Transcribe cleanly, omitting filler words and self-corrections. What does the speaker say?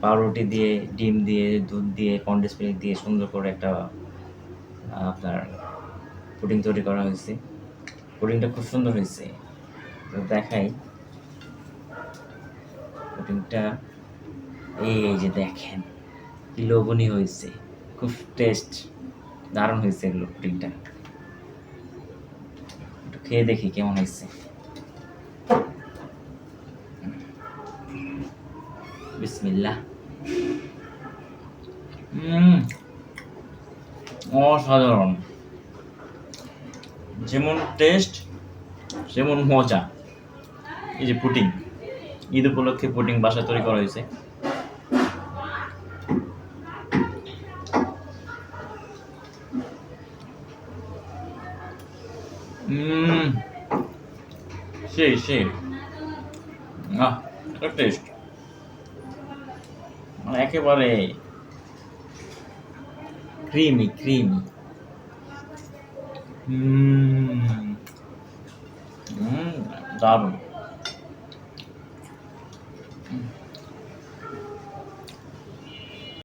পাউরুটি দিয়ে, ডিম দিয়ে, দুধ দিয়ে, কনডেন্স মিল্ক দিয়ে সুন্দর করে একটা আপনার পুডিং তৈরি করা হয়েছে। পুডিংটা খুব সুন্দর হয়েছে। তো দেখাই পুডিংটা। এই যে দেখেন কি লোভনীয় হয়েছে, খুব টেস্ট, দারুণ হয়েছে এগুলো পুডিংটা। একটু খেয়ে দেখি কেমন হয়েছে। বিসমিল্লাহ। অসাধারণ, যেমন টেস্ট যেমন মজা। এই যে পুডিং, ঈদ উপলক্ষে পুডিং বাসায় তৈরি করা হয়েছে। সেই সেই একটা টেস্ট, মানে একেবারে ক্রিমি ক্রিমি। দারুণ।